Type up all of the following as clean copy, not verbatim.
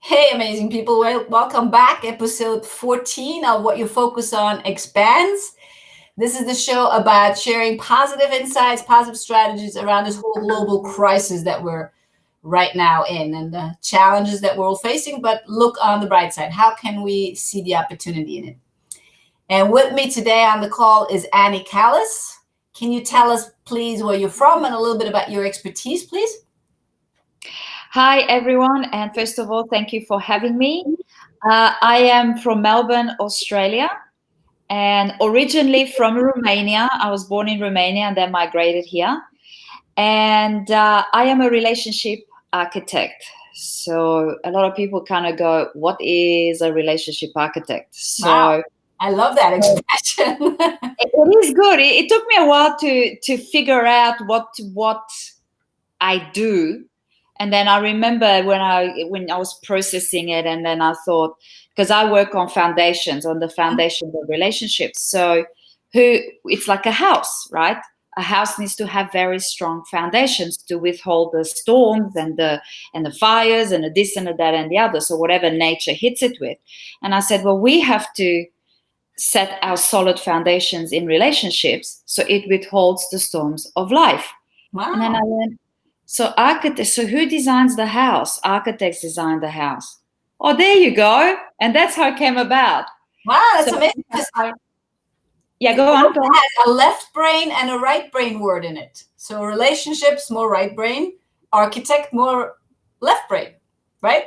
Hey, amazing people. Welcome back. Episode 14 of What You Focus On Expands. This is the show about sharing positive insights, positive strategies around this whole global crisis that we're right now in and the challenges that we're all facing. But look on the bright side. How can we see the opportunity in it? And with me today on the call is Annie Kallies. Can you tell us, please, where you're from and a little bit about your expertise, please? Hi, everyone. And first of all, thank you for having me. I am from Melbourne, Australia, and originally from Romania. I was born in Romania and then migrated here. And I am a relationship architect. So a lot of people kind of go, what is a relationship architect? So wow. I love that expression. it is good. It took me a while to figure out what I do. And then I remember when I was processing it, and then I thought, because I work on foundations, on the foundations of relationships. So it's like a house, right? A house needs to have very strong foundations to withhold the storms and the fires and the this and the that and the other. So whatever nature hits it with. And I said, well, we have to set our solid foundations in relationships so it withholds the storms of life. Wow. And then I went, so who designs the house? Architects design the house. Oh, there you go. And that's how it came about. Wow, that's amazing. Yeah, go on. It has a left brain and a right brain word in it. So relationships, more right brain. Architect, more left brain, right?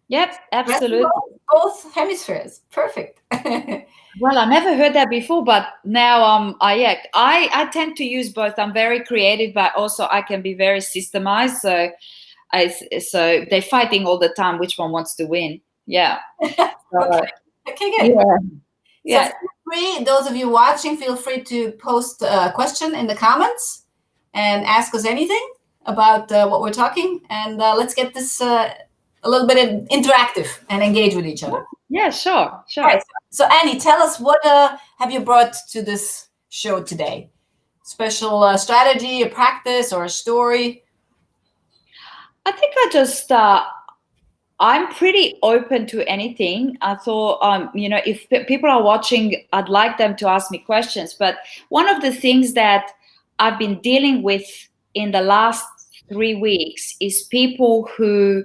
Yep, absolutely. Both hemispheres. Perfect. Well, I never heard that before, but now I tend to use both. I'm very creative, but also I can be very systemized. So they're fighting all the time. Which one wants to win? Yeah. Okay, good. Yeah. So feel free, those of you watching, feel free to post a question in the comments and ask us anything about what we're talking. And let's get this a little bit interactive and engage with each other. Yeah, sure. All right. So Annie, tell us, what have you brought to this show today? Special strategy, a practice, or a story? I think I'm pretty open to anything. I thought, if people are watching, I'd like them to ask me questions. But one of the things that I've been dealing with in the last 3 weeks is people who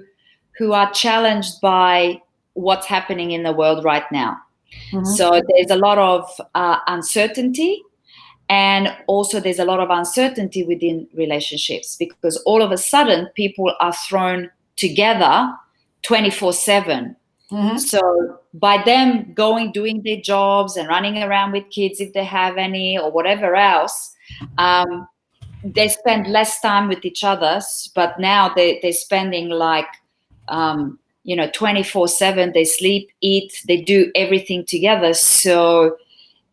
are challenged by what's happening in the world right now. Mm-hmm. So there's a lot of uncertainty, and also there's a lot of uncertainty within relationships because all of a sudden people are thrown together 24/7. Mm-hmm. So by them doing their jobs and running around with kids if they have any or whatever else, they spend less time with each other. But now they're spending like 24/7. They sleep, eat, they do everything together. So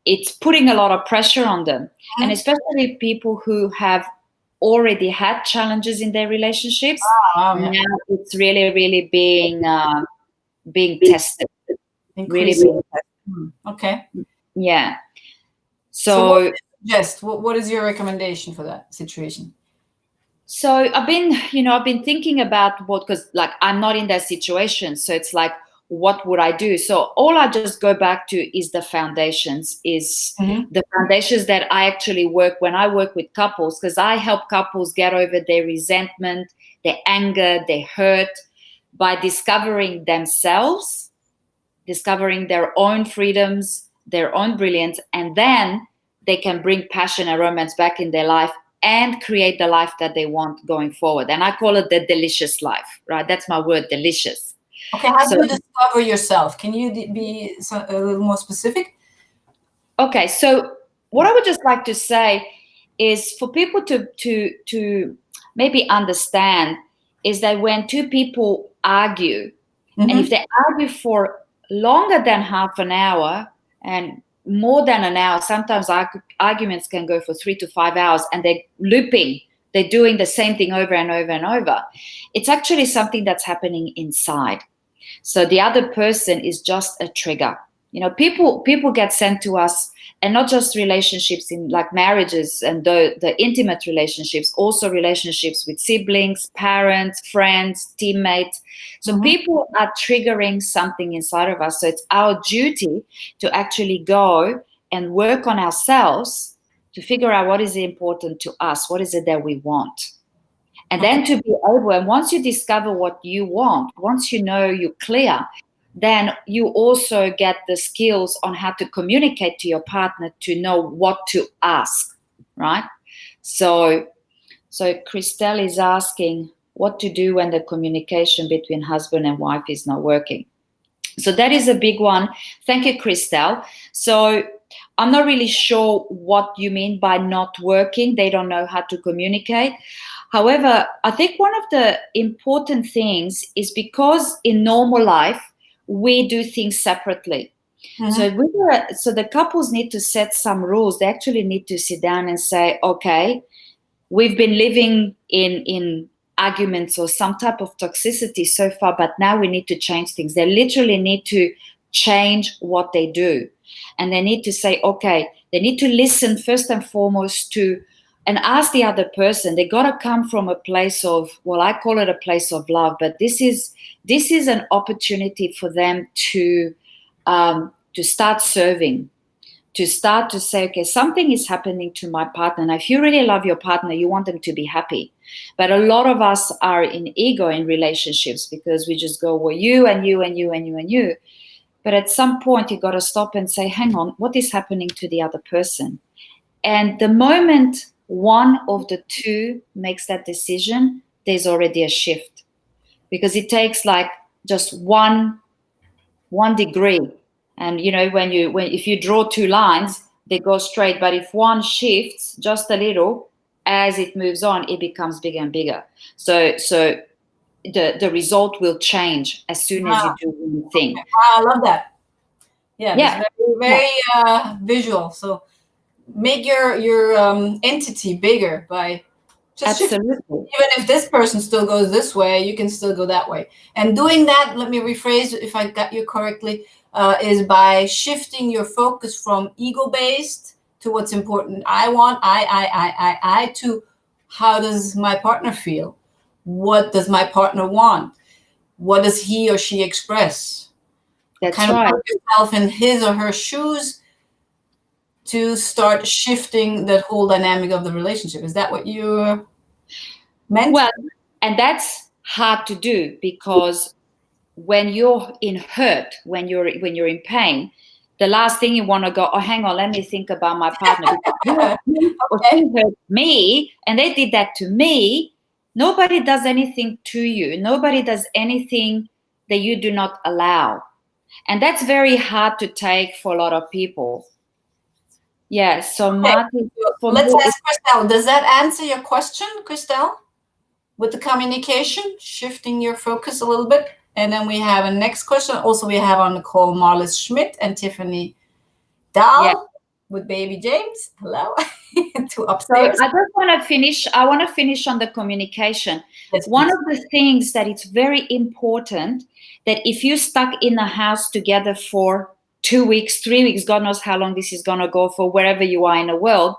it's putting a lot of pressure on them. Mm-hmm. And especially people who have already had challenges in their relationships. Now it's really, really being tested. Really being tested. Okay. Yeah. So what is your recommendation for that situation? So I've been thinking about because like I'm not in that situation. So it's like, what would I do? So all I just go back to is the foundations, the foundations that I actually work when I work with couples, because I help couples get over their resentment, their anger, their hurt by discovering themselves, discovering their own freedoms, their own brilliance, and then they can bring passion and romance back in their life and create the life that they want going forward. And I call it the delicious life, right? That's my word, delicious. Okay, how do you discover yourself? Can you be a little more specific? Okay, so what I would just like to say is for people to maybe understand is that when two people argue, and if they argue for longer than half an hour and more than an hour, sometimes arguments can go for 3 to 5 hours, and they're looping, they're doing the same thing over and over and over. It's actually something that's happening inside. So the other person is just a trigger. People get sent to us, and not just relationships in like marriages and the intimate relationships, also relationships with siblings, parents, friends, teammates. So people are triggering something inside of us. So it's our duty to actually go and work on ourselves to figure out what is important to us, what is it that we want. And then to be able, and once you discover what you want, once you know you're clear, then you also get the skills on how to communicate to your partner to know what to ask, right? So Christelle is asking what to do when the communication between husband and wife is not working. So that is a big one. Thank you, Christelle. So I'm not really sure what you mean by not working. They don't know how to communicate. However, I think one of the important things is because in normal life, we do things separately. So the couples need to set some rules. They actually need to sit down and say, okay, we've been living in arguments or some type of toxicity so far, but now we need to change things. They literally need to change what they do. And they need to say, okay, they need to listen first and foremost to and ask the other person. They got to come from a place of, well, I call it a place of love, but this is an opportunity for them to start serving, to start to say, okay, something is happening to my partner. And if you really love your partner, you want them to be happy. But a lot of us are in ego in relationships because we just go, well, you and you and you and you and you. But at some point, you got to stop and say, hang on, what is happening to the other person? And the moment one of the two makes that decision, there's already a shift, because it takes like just one degree. And if you draw two lines, they go straight. But if one shifts just a little, as it moves on, it becomes bigger and bigger. So the result will change as soon as you do one thing. I love that. Yeah. Very visual. So make your entity bigger by just absolutely shifting. Even if this person still goes this way, you can still go that way. And doing that, let me rephrase if I got you correctly, is by shifting your focus from ego-based to what's important. I want, I, to how does my partner feel? What does my partner want? What does he or she express? That's kind right. of put yourself in his or her shoes to start shifting that whole dynamic of the relationship. Is that what you meant? Well, and that's hard to do, because when you're in hurt, when you're in pain, the last thing you want to go, oh, hang on, let me think about my partner. Because he hurt me and they did that to me. Nobody does anything to you. Nobody does anything that you do not allow. And that's very hard to take for a lot of people. Yeah, so Martin, let's ask Christelle. Does that answer your question, Christelle? With the communication, shifting your focus a little bit? And then we have a next question. Also, we have on the call Marlis Schmidt and Tiffany Dahl with baby James. Hello. To upstairs. So I just want to finish. I want to finish on the communication. Yes, one of the things that it's very important, that if you're stuck in a house together for 2 weeks, 3 weeks, God knows how long this is going to go for, wherever you are in the world,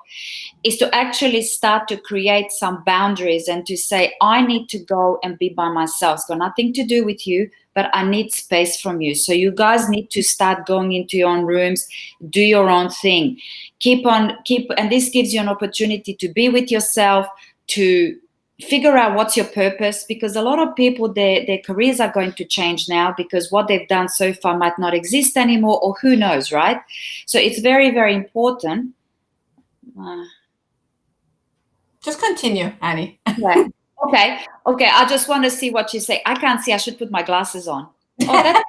is to actually start to create some boundaries and to say, I need to go and be by myself. It's got nothing to do with you, but I need space from you. So you guys need to start going into your own rooms, do your own thing. And this gives you an opportunity to be with yourself, to figure out what's your purpose, because a lot of people, their careers are going to change now because what they've done so far might not exist anymore, or who knows, right? So it's very, very important. Just continue, Annie. Yeah. Okay. I just want to see what you say. I can't see. I should put my glasses on. Oh, that's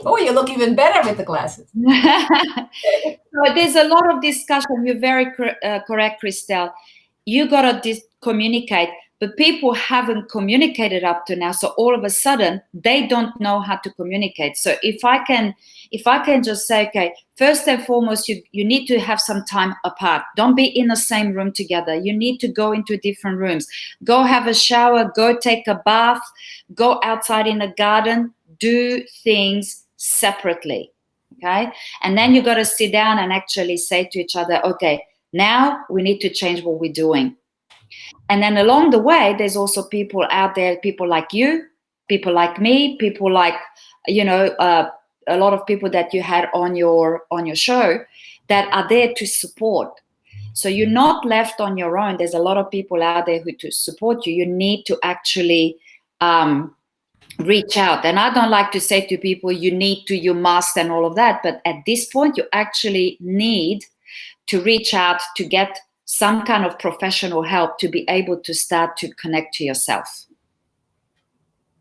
oh, you look even better with the glasses. So there's a lot of discussion. You're very correct, Christelle. You got to communicate, but people haven't communicated up to now. So all of a sudden, they don't know how to communicate. So if I can just say, okay, first and foremost, you need to have some time apart. Don't be in the same room together. You need to go into different rooms. Go have a shower, go take a bath, go outside in the garden, do things separately. Okay. And then you got to sit down and actually say to each other, okay, now we need to change what we're doing. And then along the way, there's also people out there, people like you, people like me, people like, a lot of people that you had on your show that are there to support. So you're not left on your own. There's a lot of people out there who to support you. You need to actually reach out. And I don't like to say to people, you need to, you must, and all of that. But at this point, you actually need to reach out to get some kind of professional help to be able to start to connect to yourself.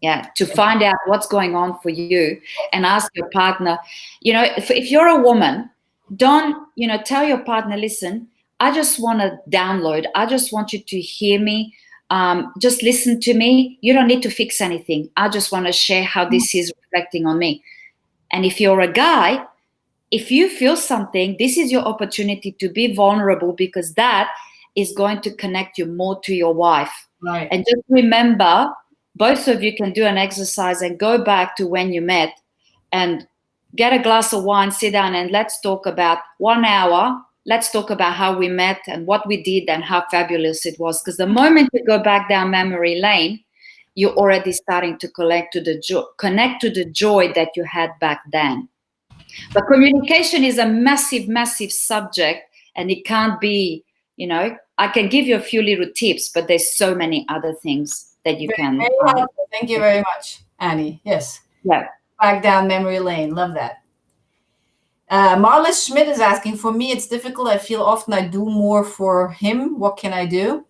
Yeah, to find out what's going on for you and ask your partner, if you're a woman, don't, tell your partner, listen, I just want to download. I just want you to hear me. Just listen to me. You don't need to fix anything. I just want to share how this is reflecting on me. And if you're a guy, if you feel something, this is your opportunity to be vulnerable, because that is going to connect you more to your wife. Right. And just remember, both of you can do an exercise and go back to when you met and get a glass of wine, sit down, and let's talk about 1 hour. Let's talk about how we met and what we did and how fabulous it was. Because the moment you go back down memory lane, you're already starting to connect to the joy that you had back then. But communication is a massive, massive subject, and it can't be, I can give you a few little tips, but there's so many other things that you can. Very helpful. Thank you very much, Annie. Yes. Yeah. Back down memory lane. Love that. Marla Schmidt is asking, for me, it's difficult. I feel often I do more for him. What can I do?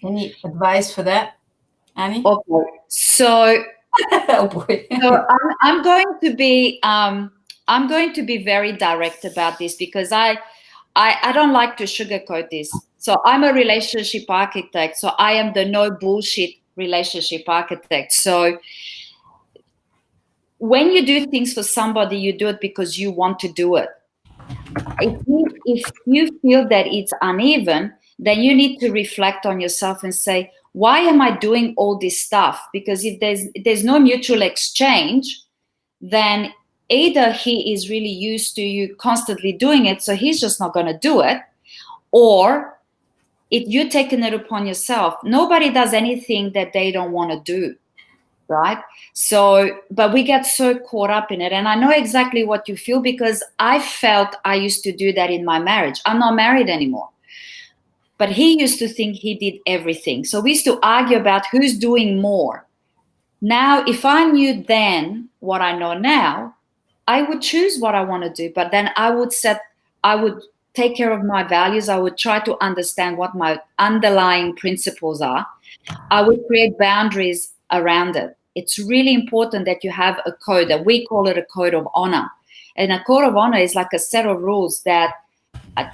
Any advice for that, Annie? Okay. So, oh boy. So I'm going to be very direct about this, because I don't like to sugarcoat this. So I'm a relationship architect. So I am the no bullshit relationship architect. So when you do things for somebody, you do it because you want to do it. If you feel that it's uneven, then you need to reflect on yourself and say, why am I doing all this stuff? Because if there's no mutual exchange, then either he is really used to you constantly doing it, so he's just not going to do it, or you're taking it upon yourself. Nobody does anything that they don't want to do, right? So, but we get so caught up in it. And I know exactly what you feel, because I felt I used to do that in my marriage. I'm not married anymore. But he used to think he did everything. So we used to argue about who's doing more. Now, if I knew then what I know now, I would choose what I want to do. But then I would take care of my values. I would try to understand what my underlying principles are. I would create boundaries around it. It's really important that you have a code, that we call it a code of honor. And a code of honor is like a set of rules that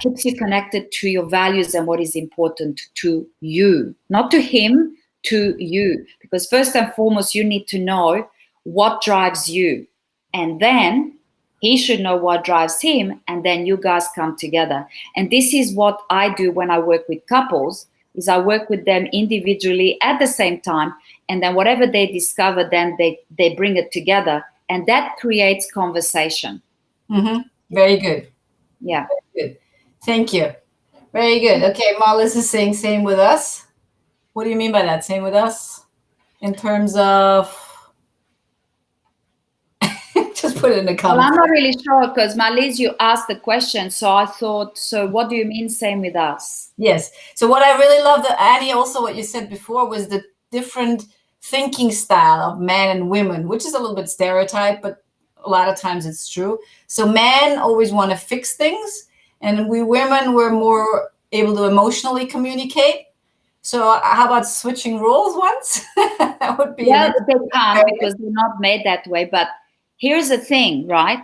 keeps you connected to your values and what is important to you, not to him, to you. Because first and foremost, you need to know what drives you. And then he should know what drives him. And then you guys come together. And this is what I do when I work with couples, is I work with them individually at the same time. And then whatever they discover, then they bring it together. And that creates conversation. Mm-hmm. Very good. Yeah. Very good. Thank you. Very good. Okay, Marlis is saying same with us. What do you mean by that? Same with us? In terms of... Just put it in the comments. Well, I'm not really sure, because Marlies, you asked the question. So I thought, so what do you mean same with us? Yes. So what I really loved, Annie, also what you said before, was the different thinking style of men and women, which is a little bit stereotyped, but a lot of times it's true. So men always want to fix things. And we women were more able to emotionally communicate. So how about switching roles once? That would be... Well, they can't, because they're not made that way. But here's the thing, right?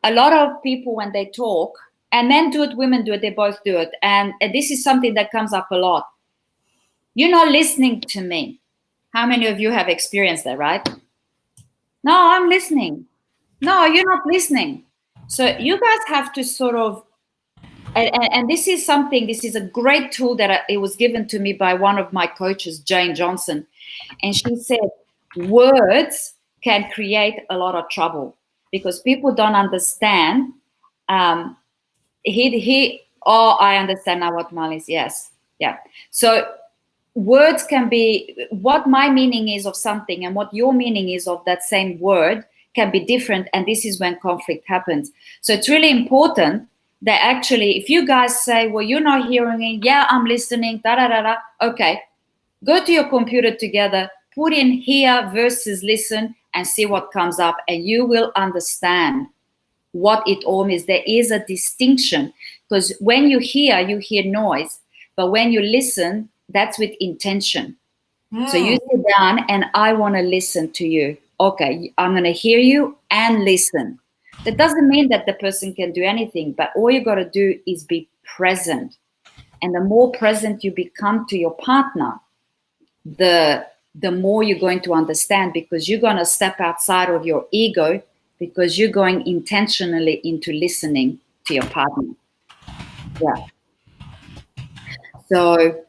A lot of people, when they talk, and men do it, women do it, they both do it. And this is something that comes up a lot. You're not listening to me. How many of you have experienced that, right? No, I'm listening. No, you're not listening. So you guys have to sort of... And this is a great tool that it was given to me by one of my coaches, Jane Johnson. And she said, words can create a lot of trouble. because people don't understand. Oh, I understand now what Mal is. Yes. Yeah. So words can be, what my meaning is of something and what your meaning is of that same word can be different. And this is when conflict happens. So it's really important that actually, if you guys say, well, you're not hearing it, yeah, I'm listening, da da da da. Okay, go to your computer together, put in hear versus listen, and see what comes up, and you will understand what it all means. There is a distinction, because when you hear noise, but when you listen, that's with intention. So you sit down and I want to listen to you. Okay, I'm going to hear you and listen. That doesn't mean that the person can do anything, but all you got to do is be present. And the more present you become to your partner, the more you're going to understand, because you're going to step outside of your ego, because you're going intentionally into listening to your partner. Yeah. So,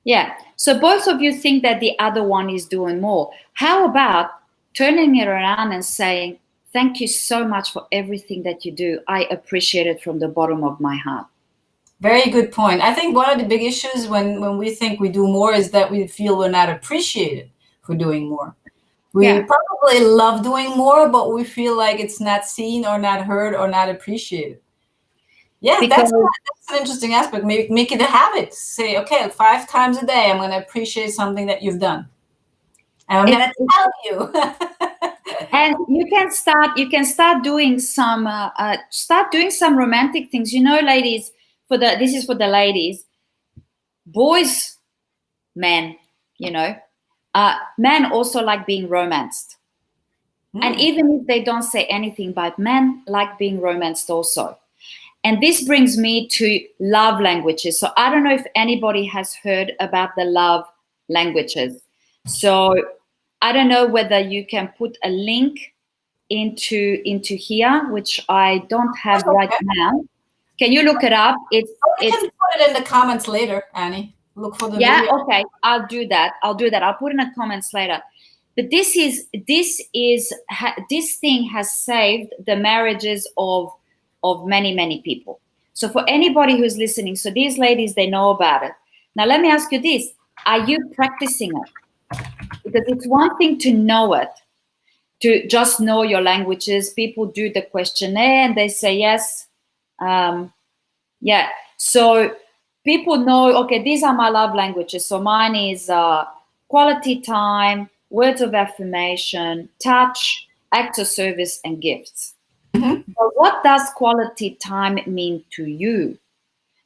yeah. So both of you think that the other one is doing more. How about turning it around and saying, thank you so much for everything that you do. I appreciate it from the bottom of my heart. Very good point. I think one of the big issues when we think we do more is that we feel we're not appreciated for doing more. We probably love doing more, but we feel like it's not seen or not heard or not appreciated. Yeah, that's an interesting aspect. Make it a habit. Say, okay, 5 times a day, I'm going to appreciate something that you've done. And I'm going to tell you. And you can start doing some romantic things. You know, ladies, this is for the ladies. Boys, men, you know, men also like being romanced. And even if they don't say anything, but men like being romanced also. And this brings me to love languages. So I don't know if anybody has heard about the love languages. So I don't know whether you can put a link into here, which I don't have right now. Can you look it up? You can put it in the comments later, Annie. Look for the video. video. Okay, I'll do that. I'll put in the comments later. But this thing has saved the marriages of many people. So for anybody who's listening, so these ladies, they know about it. Now let me ask you this: are you practicing it? Because it's one thing to know it, to just know your languages. People do the questionnaire and they say yes. Yeah. So people know, okay, these are my love languages. So mine is quality time, words of affirmation, touch, acts of service, and gifts. But what does quality time mean to you?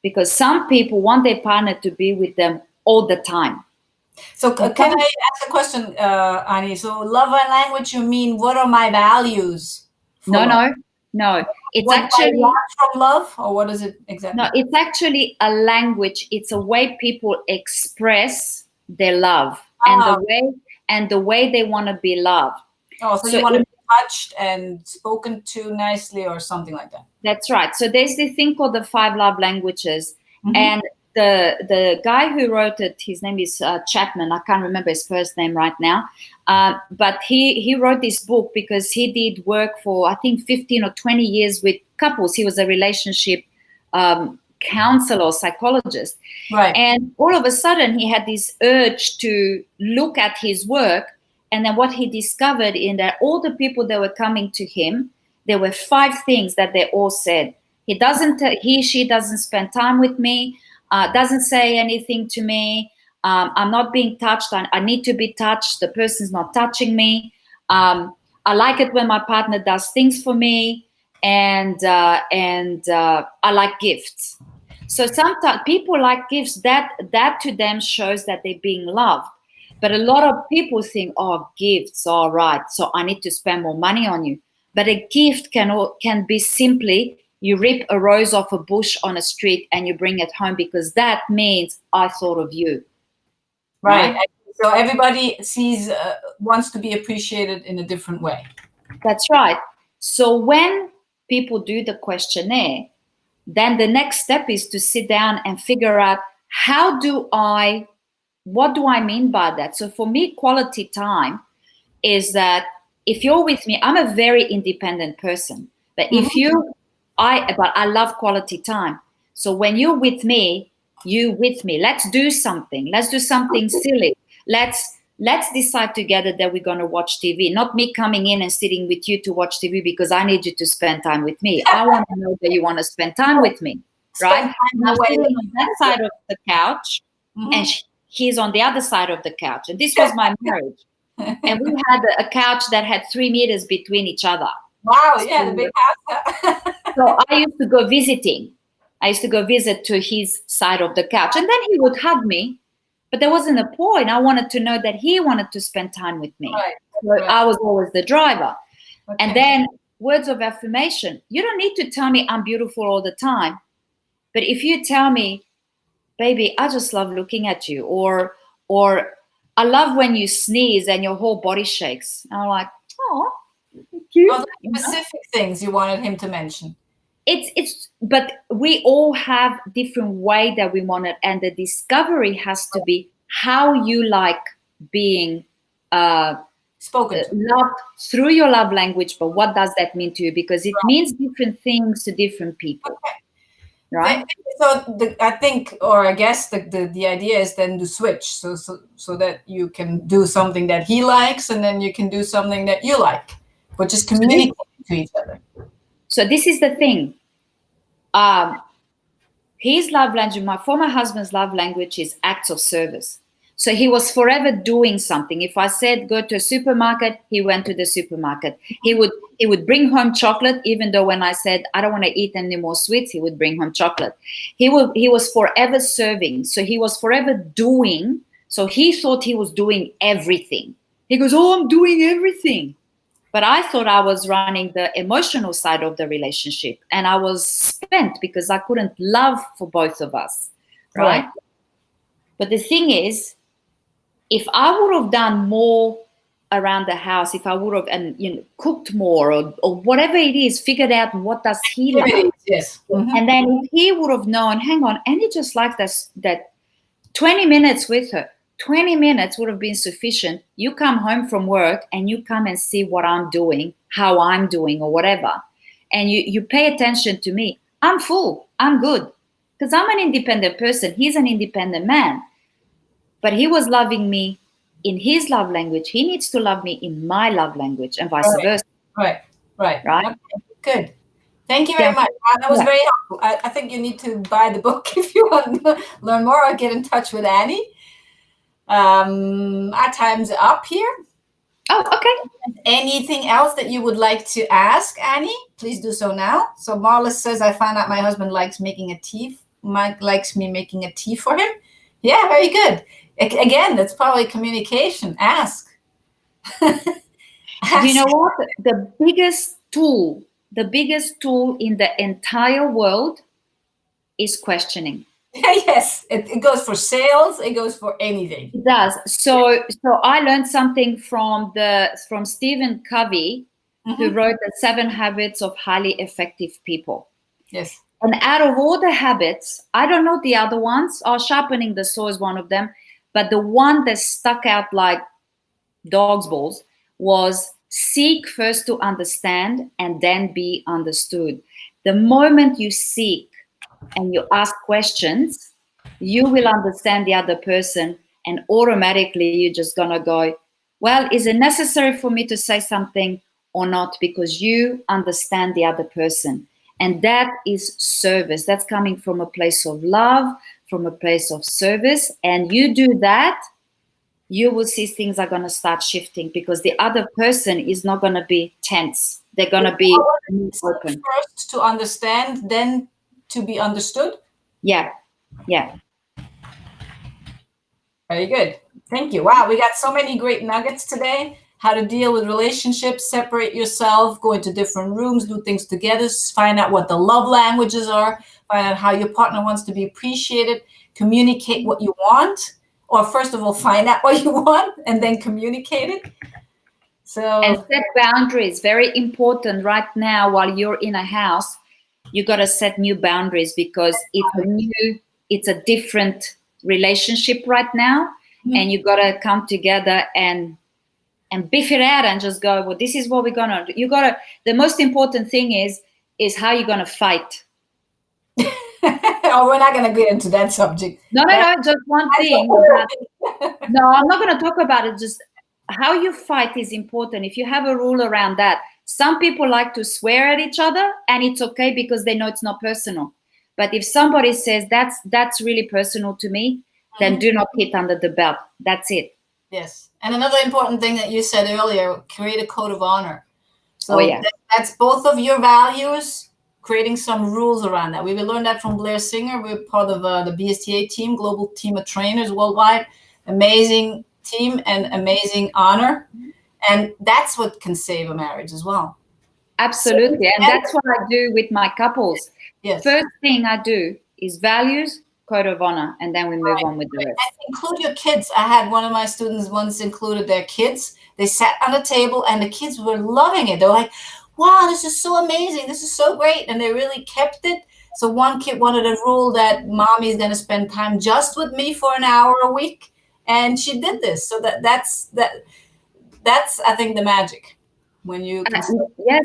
Because some people want their partner to be with them all the time. So can I ask a question, Annie? So love and language, you mean what are my values? No. It's what actually I want from love, or what is it exactly? No, it's actually a language. It's a way people express their love and the way they want to be loved. Oh, so you want to be touched and spoken to nicely or something like that. That's right. So there's this thing called the 5 love languages. And the guy who wrote it, his name is Chapman. I can't remember his first name right now. But he wrote this book because he did work for, I think, 15 or 20 years with couples. He was a relationship counselor or psychologist. Right. And all of a sudden, he had this urge to look at his work. And then what he discovered in that all the people that were coming to him, there were 5 things that they all said. She doesn't spend time with me, doesn't say anything to me. I'm not being touched. I need to be touched. The person's not touching me. I like it when my partner does things for me, and I like gifts. So sometimes people like gifts. That to them shows that they're being loved. But a lot of people think, oh, gifts, all right, so I need to spend more money on you. But a gift can be simply you rip a rose off a bush on a street and you bring it home, because that means I thought of you. Right. So everybody wants to be appreciated in a different way. That's right. So when people do the questionnaire, then the next step is to sit down and figure out what do I mean by that? So for me, quality time is that if you're with me, I'm a very independent person. But but I love quality time. So when you're with me, let's do something. Let's do something silly. Let's decide together that we're going to watch TV, not me coming in and sitting with you to watch TV because I need you to spend time with me. I want to know that you want to spend time with me, right? I'm sitting on that side of the couch and he's on the other side of the couch. And this was my marriage. And we had a couch that had 3 meters between each other. Wow, yeah, the big house. So I used to go visiting. I used to go visit to his side of the couch. And then he would hug me. But there wasn't a point. I wanted to know that he wanted to spend time with me. Right. So I was always the driver. Okay. And then words of affirmation. You don't need to tell me I'm beautiful all the time. But if you tell me, baby, I just love looking at you, or I love when you sneeze and your whole body shakes. And I'm like, oh, cute. Well, specific things you wanted him to mention. But we all have different way that we want it, and the discovery has to be how you like being spoken loved through your love language. But what does that mean to you? Because it means different things to different people. Okay. Right. So I think, or I guess the idea is then to switch, so that you can do something that he likes, and then you can do something that you like, but just communicate to each other. So this is the thing. His love language, my former husband's love language, is acts of service. So he was forever doing something. If I said go to a supermarket, he went to the supermarket. He would bring home chocolate, even though when I said I don't want to eat any more sweets, he would bring home chocolate. He was forever serving. So he was forever doing. So he thought he was doing everything. He goes, oh, I'm doing everything. But I thought I was running the emotional side of the relationship, and I was spent because I couldn't love for both of us, right? But the thing is, if I would have done more around the house, if I would have cooked more or whatever it is, figured out what does he like, yes, and then if he would have known, hang on, Annie just like that 20 minutes with her. 20 minutes would have been sufficient. You come home from work and you come and see what I'm doing, how I'm doing, or whatever. And you pay attention to me. I'm full. I'm good. Because I'm an independent person. He's an independent man. But he was loving me in his love language. He needs to love me in my love language and vice versa. Right. Okay. Good. Thank you very much. That was very helpful. I think you need to buy the book if you want to learn more, or get in touch with Annie. Our time's up here. Oh, okay. Anything else that you would like to ask Annie? Please do so now. So Marla says, I found out my husband likes making a tea. Mike likes me making a tea for him. Yeah, very good. Again, that's probably communication. Ask. You know what? The biggest tool in the entire world is questioning. Yes, it goes for sales. It goes for anything. It does. So I learned something from Stephen Covey, who wrote the 7 Habits of Highly Effective People. Yes. And out of all the habits, I don't know the other ones. Sharpening the saw is one of them, but the one that stuck out like dog's balls was seek first to understand and then be understood. The moment you seek and you ask questions, you will understand the other person, and automatically you're just gonna go, well, is it necessary for me to say something or not? Because you understand the other person. And that is service. That's coming from a place of love, from a place of service. And you do that, you will see things are gonna start shifting, because the other person is not gonna be tense. They're gonna be open. First to understand, then to be understood? Yeah. Very good. Thank you. Wow, we got so many great nuggets today. How to deal with relationships, separate yourself, go into different rooms, do things together, find out what the love languages are, find out how your partner wants to be appreciated, communicate what you want, or first of all, find out what you want and then communicate it. And set boundaries. Very important right now while you're in a house. You got to set new boundaries, because it's a different relationship right now, and you got to come together and and biff it out and just go, well, this is what we're gonna do. The most important thing is how you're gonna fight. Oh, we're not gonna get into that subject. No, just one thing. No, I'm not gonna talk about it. Just how you fight is important. If you have a rule around that, some people like to swear at each other, and it's okay because they know it's not personal. But if somebody says that's really personal to me, then do not hit under the belt. That's it. Yes. And another important thing that you said earlier, create a code of honor. So that's both of your values, creating some rules around that. We learned that from Blair Singer. We're part of the BSTA team, global team of trainers worldwide. Amazing team and amazing honor. And that's what can save a marriage as well. Absolutely. And that's what I do with my couples. Yes. First thing I do is values, code of honor, and then we move on with the rest. And include your kids. I had one of my students once included their kids. They sat on the table and the kids were loving it. They're like, wow, this is so amazing. This is so great. And they really kept it. So one kid wanted a rule that mommy is going to spend time just with me for an hour a week. And she did this. So that's I think the magic when you yes,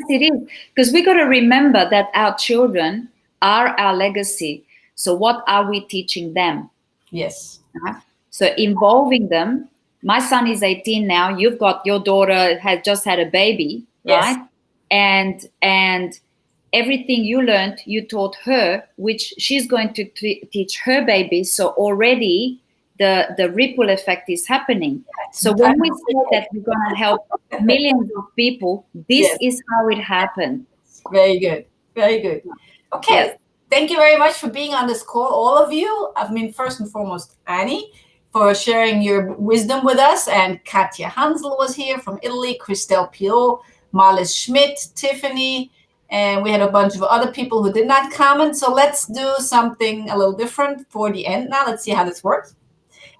it is, because we got to remember that our children are our legacy. So what are we teaching them? Yes. So involving them. My son is 18 now. You've got your daughter has just had a baby, right? And everything you learned, you taught her, which she's going to teach her baby. So already the ripple effect is happening. So when we say that we're going to help millions of people, this is how it happened. Very good. Very good. Okay. Yes. Thank you very much for being on this call, all of you. I mean, first and foremost, Annie, for sharing your wisdom with us. And Katja Hansel was here from Italy, Christelle Piot, Marlis Schmidt, Tiffany, and we had a bunch of other people who did not comment. So let's do something a little different for the end now. Let's see how this works.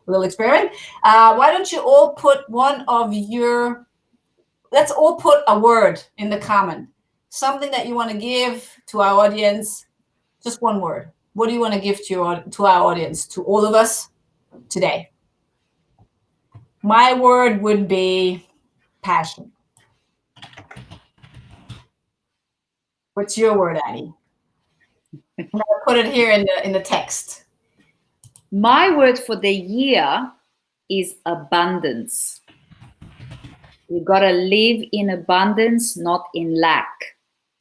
A little experiment. Why don't you all put let's all put a word in the comment. Something that you want to give to our audience. Just one word. What do you want to give to our audience, to all of us today? My word would be passion. What's your word, Annie? I'll put it here in the text. My word for the year is abundance. You got to live in abundance, not in lack.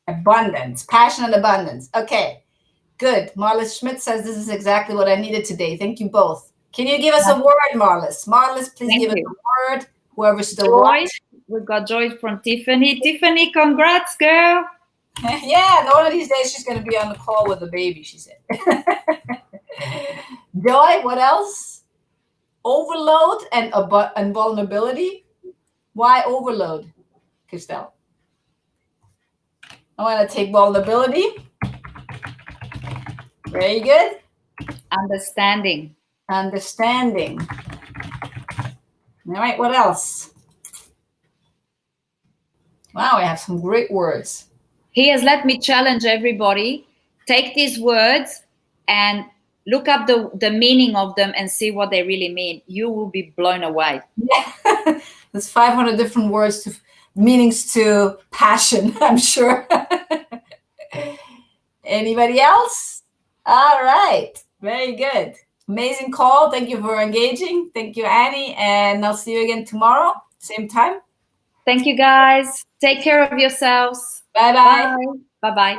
Abundance, passion and abundance. Okay, good. Marlis Schmidt says this is exactly what I needed today. Thank you both. Can you give us a word, Marlis? Marlis, please give us a word. Whoever's still watching. We've got Joy from Tiffany. Tiffany, congrats, girl. Yeah, one of these days she's going to be on the call with the baby, she said. Joy, what else? Overload and vulnerability. Why overload, Christelle? I want to take vulnerability. Very good. Understanding. Understanding. All right, what else? Wow, I have some great words. Here's, let me challenge everybody. Take these words and look up the meaning of them and see what they really mean. You will be blown away. Yeah. There's 500 different meanings to passion, I'm sure. Anybody else? All right. Very good. Amazing call. Thank you for engaging. Thank you, Annie. And I'll see you again tomorrow, same time. Thank you, guys. Take care of yourselves. Bye-bye. Bye-bye.